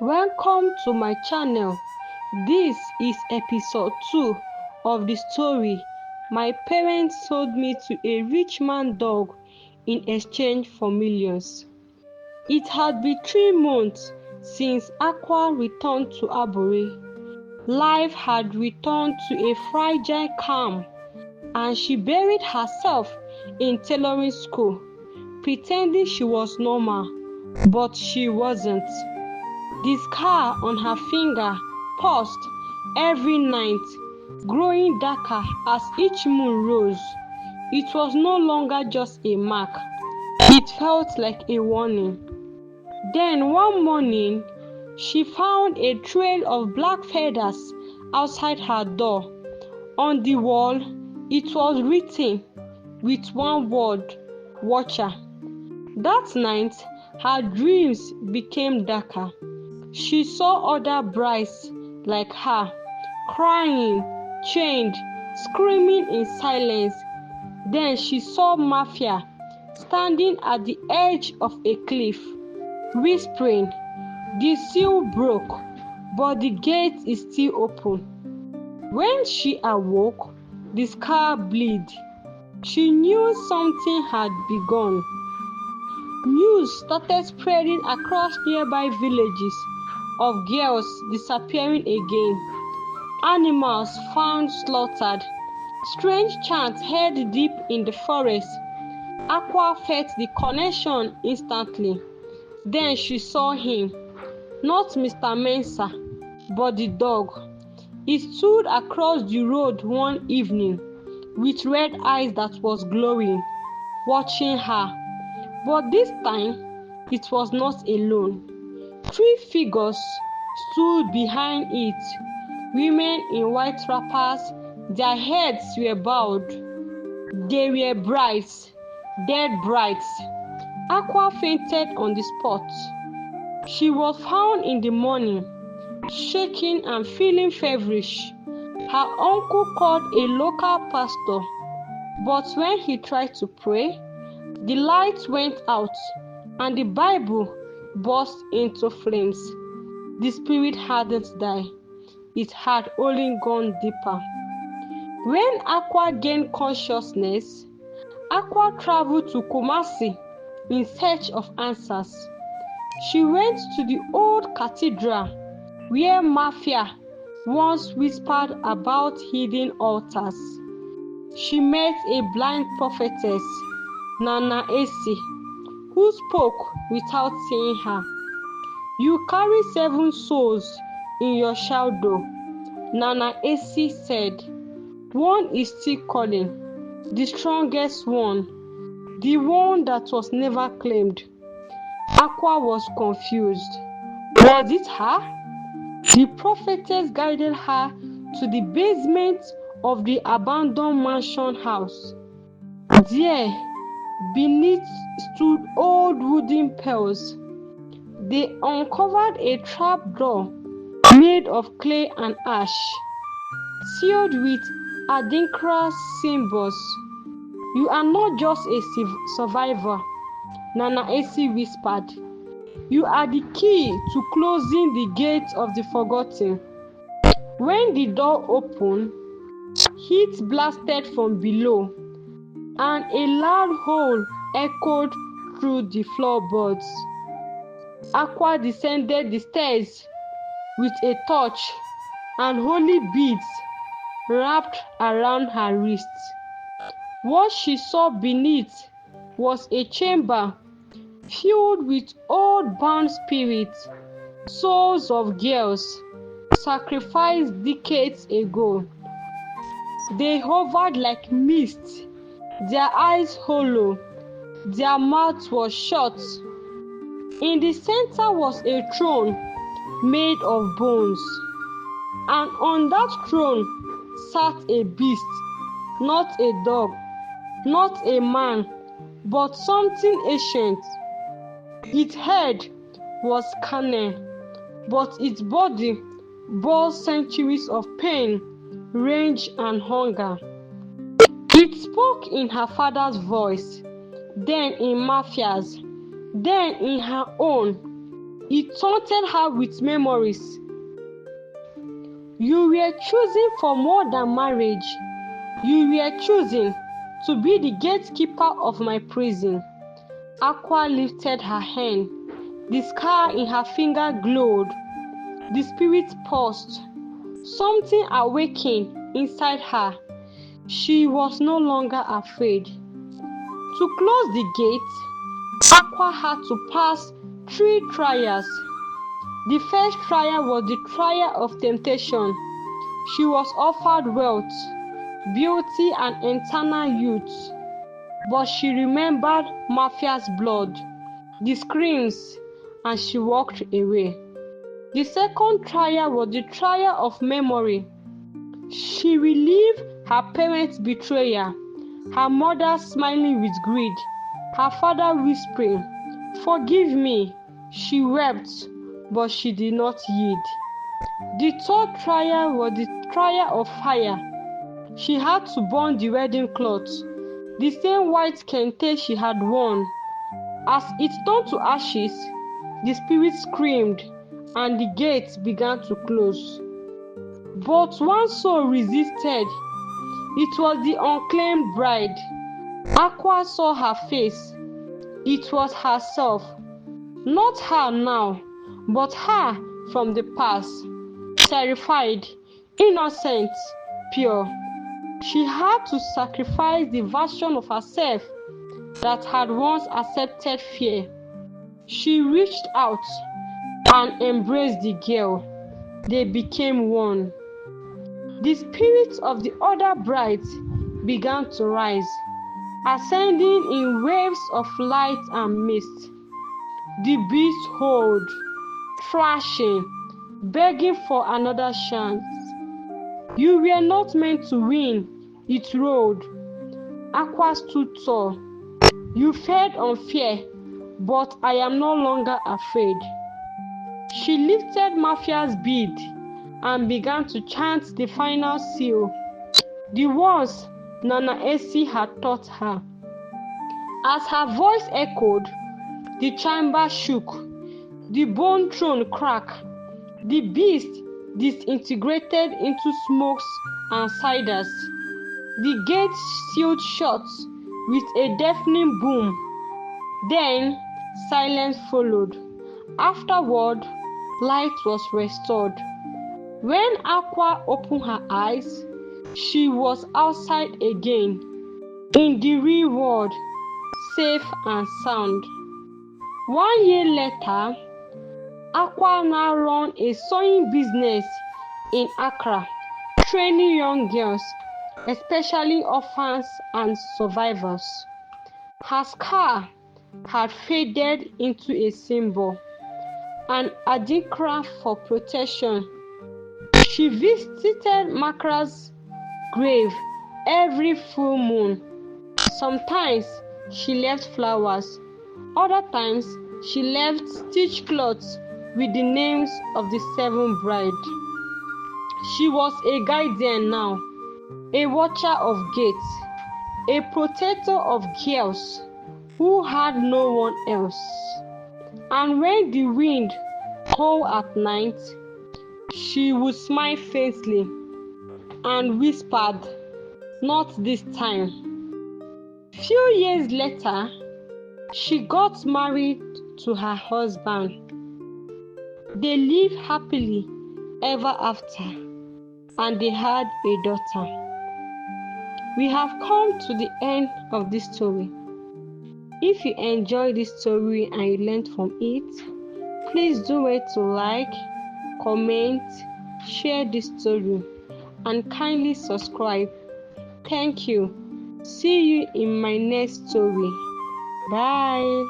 Welcome to my channel. This is episode 2 of the story My Parents Sold Me to a Rich Man Dog in Exchange for Millions. It had been 3 months since Aqua returned to Abore. Life had returned to a fragile calm, and she buried herself in tailoring school, pretending she was normal, but she wasn't. The scar on her finger pulsed every night, growing darker as each moon rose. It was no longer just a mark. It felt like a warning. Then one morning, she found a trail of black feathers outside her door. On the wall, it was written with one word, "Watcher." That night, her dreams became darker. She saw other brides like her, crying, chained, screaming in silence. Then she saw Mafia standing at the edge of a cliff, whispering, "The seal broke, but the gate is still open." When she awoke, the scar bled. She knew something had begun. News started spreading across nearby villages of girls disappearing again, animals found slaughtered, strange chants heard deep in the forest. Aqua felt the connection instantly. Then she saw him, not Mr. Mensah, but the dog. He stood across the road one evening with red eyes that was glowing, watching her. But this time, it was not alone. 3 figures stood behind it, women in white wrappers, their heads were bowed. They were brides, dead brides. Aqua fainted on the spot. She was found in the morning, shaking and feeling feverish. Her uncle called a local pastor, but when he tried to pray, the light went out and the Bible burst into flames. The spirit hadn't died. It had only gone deeper. When Aqua gained consciousness, Aqua traveled to Kumasi in search of answers. She went to the old cathedral where Mafia once whispered about hidden altars. She met a blind prophetess, Nana Esi, who spoke without seeing her. "You carry 7 souls in your shadow," Nana Esi said. "One is still calling, the strongest one, the one that was never claimed." Aqua was confused. Was it her? The prophetess guided her to the basement of the abandoned mansion house. There, beneath stood old wooden pearls. They uncovered a trap door made of clay and ash, sealed with Adinkra symbols. "You are not just a survivor," Nana Esi whispered. "You are the key to closing the gates of the forgotten." When the door opened, heat blasted from below, and a loud howl echoed through the floorboards. Aqua descended the stairs with a torch and holy beads wrapped around her wrists. What she saw beneath was a chamber filled with old bound spirits, souls of girls sacrificed decades ago. They hovered like mist, their eyes hollow, their mouths were shut. In the center was a throne made of bones, and on that throne sat a beast, not a dog, not a man, but something ancient. Its head was carnal, but its body bore centuries of pain, rage, and hunger. It spoke in her father's voice, then in Mafia's, then in her own. It taunted her with memories. You were chosen for more than marriage. You were chosen to be the gatekeeper of my prison. Aqua lifted her hand. The scar in her finger glowed. The spirit paused. Something awakened inside her. She was no longer afraid. To close the gate, Aqua had to pass 3 trials. The first trial was the trial of temptation. She was offered wealth, beauty, and eternal youth. But she remembered Mafia's blood, the screams, and she walked away. The second trial was the trial of memory. She relived her parents' betrayal, her mother smiling with greed, her father whispering, "Forgive me." She wept, but she did not yield. The third trial was the trial of fire. She had to burn the wedding cloth, the same white kente she had worn. As it turned to ashes, the spirit screamed, and the gates began to close. But one soul resisted. It was the unclaimed bride. Aqua saw her face. It was herself. Not her now, but her from the past. Terrified, innocent, pure. She had to sacrifice the version of herself that had once accepted fear. She reached out and embraced the girl. They became one. The spirits of the other brides began to rise, ascending in waves of light and mist. The beast howled, thrashing, begging for another chance. "You were not meant to win," it roared. Aqua stood tall. "You fed on fear, but I am no longer afraid." She lifted Mafia's bead and began to chant the final seal, the words Nana Esi had taught her. As her voice echoed, the chamber shook, the bone throne cracked, the beast disintegrated into smokes and cinders. The gate sealed shut with a deafening boom. Then silence followed. Afterward, light was restored. When Aqua opened her eyes, she was outside again, in the real world, safe and sound. 1 year later, Aqua now runs a sewing business in Accra, training young girls, especially orphans and survivors. Her scar had faded into a symbol, an adinkra for protection. She visited Makra's grave every full moon. Sometimes she left flowers, other times she left stitched cloths with the names of the 7 brides. She was a guardian now, a watcher of gates, a protector of girls who had no one else. And when the wind howled at night, she would smile faintly and whispered, "Not this time." Few years later, she got married to her husband. They lived happily ever after, and they had a daughter. We have come to the end of this story. If you enjoyed this story and you learned from it, please do it to like, comment, share this story, and kindly subscribe. Thank you. See you in my next story. Bye.